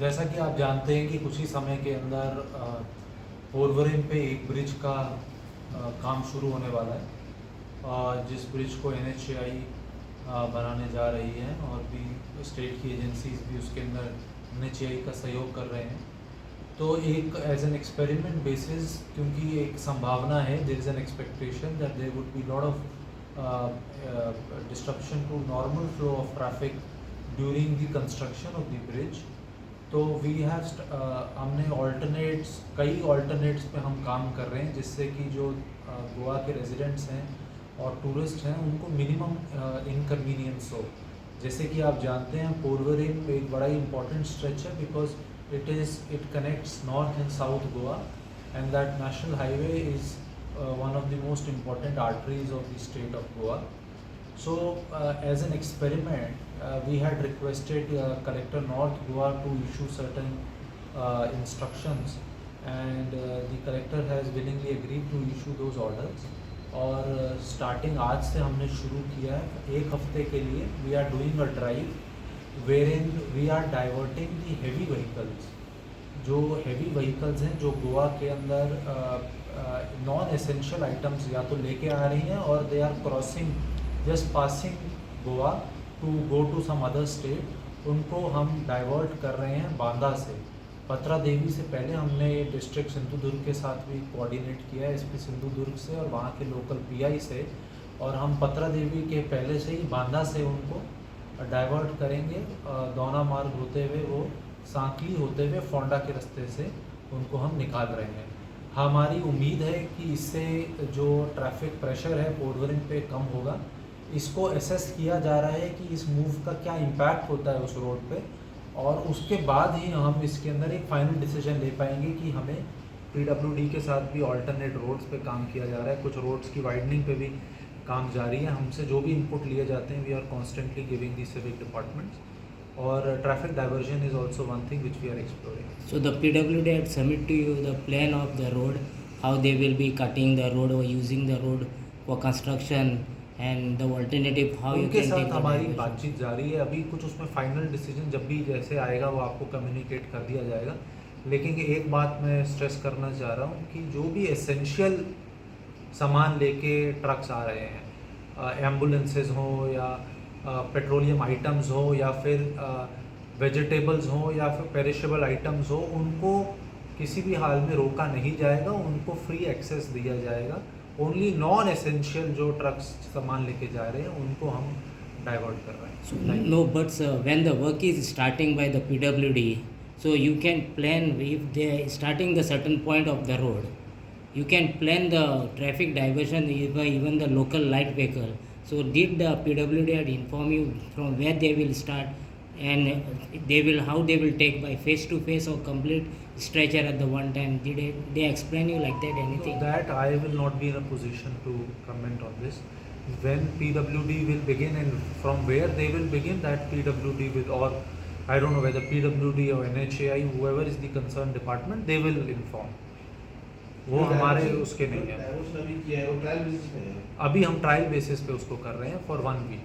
जैसा कि आप जानते हैं कि कुछ ही समय के अंदर पोरवरिम पे एक ब्रिज का काम शुरू होने वाला है, जिस ब्रिज को NHAI बनाने जा रही है और भी स्टेट की एजेंसीज भी उसके अंदर NHAI का सहयोग कर रहे हैं। तो एक एज एन एक्सपेरिमेंट बेसिस, क्योंकि एक संभावना है, there is an expectation that there would be lot of disruption to normal flow of traffic during the construction of the bridge. तो वी हैव हमने कई ऑल्टरनेट्स पे हम काम कर रहे हैं, जिससे कि जो गोवा के रेजिडेंट्स हैं और टूरिस्ट हैं उनको मिनिमम इनकन्वीनियंस हो। जैसे कि आप जानते हैं पोरवरिम एक बड़ा ही इम्पॉर्टेंट स्ट्रेच है, because it connects north and south Goa, and that national highway is one of the most important arteries of the state of Goa. So as an experiment, we had requested Collector North Goa to issue certain instructions, and the collector has willingly agreed to issue those orders. और starting आज से हमने शुरू किया है, एक हफ्ते के लिए we are doing a drive wherein we are diverting the heavy vehicles। जो heavy vehicles हैं जो गोवा के अंदर नॉन एसेंशियल आइटम्स या तो लेके आ रही हैं और they are crossing just passing Goa to go to some other state, उनको हम डाइवर्ट कर रहे हैं बांदा से। पत्रा देवी से पहले हमने डिस्ट्रिक्ट सिंधुदुर्ग के साथ भी कोऑर्डिनेट किया है, SP सिंधुदुर्ग से और वहाँ के लोकल PI से, और हम पत्रा देवी के पहले से ही बांदा से उनको डाइवर्ट करेंगे। दौना मार्ग होते हुए वो सांकली होते हुए फोंडा के रास्ते से उनको हम निकाल रहे हैं। हमारी उम्मीद है कि इससे जो ट्रैफिक प्रेशर है पोरवरिम पे कम होगा। इसको एसेस किया जा रहा है कि इस मूव का क्या इम्पैक्ट होता है उस रोड पे, और उसके बाद ही हम इसके अंदर एक फाइनल डिसीजन ले पाएंगे कि हमें PWD के साथ भी ऑल्टरनेट रोड्स पे काम किया जा रहा है, कुछ रोड्स की वाइडनिंग पे भी काम जारी है। हमसे जो भी इनपुट लिए जाते हैं we are constantly giving the civic departments, और traffic diversion is also one thing which we are exploring. So the PWD had submit to you the plan of the road, how they will be cutting the road or using the road for construction, and the alternative how you उनके can साथ take the हमारी diversion. बातचीत जारी है। अभी कुछ उसमें final decision जब भी जैसे आएगा वो आपको कम्युनिकेट कर दिया जाएगा। लेकिन एक बात मैं स्ट्रेस करना चाह रहा हूँ कि जो भी एसेंशियल सामान लेके ट्रक्स आ रहे हैं, एम्बुलेंसेज हो या पेट्रोलियम आइटम्स हो या फिर वेजिटेबल्स हो या फिर पेरिशेबल आइटम्स हो, उनको किसी भी हाल में रोका नहीं जाएगा, उनको फ्री एक्सेस दिया जाएगा। ओनली नॉन एसेंशियल जो ट्रक्स सामान लेके जा रहे हैं उनको हम डाइवर्ट कर रहे हैं। So, no, but when the work is starting by the PWD, so you can plan if they are starting the certain point of the road, you can plan the traffic diversion even the local light vehicle. So did the PWD had inform you from where they will start, and they will how they will take by face to face or complete stretcher at the one time? Did they explain you like that anything? That I will not be in a position to comment on this. When PWD will begin and from where they will begin, that PWD will, or I don't know whether PWD or NHAI, whoever is the concerned department, they will inform. वो हमारे उसके नहीं है। अभी हम trial basis पे उसको कर रहे हैं फॉर 1 वीक।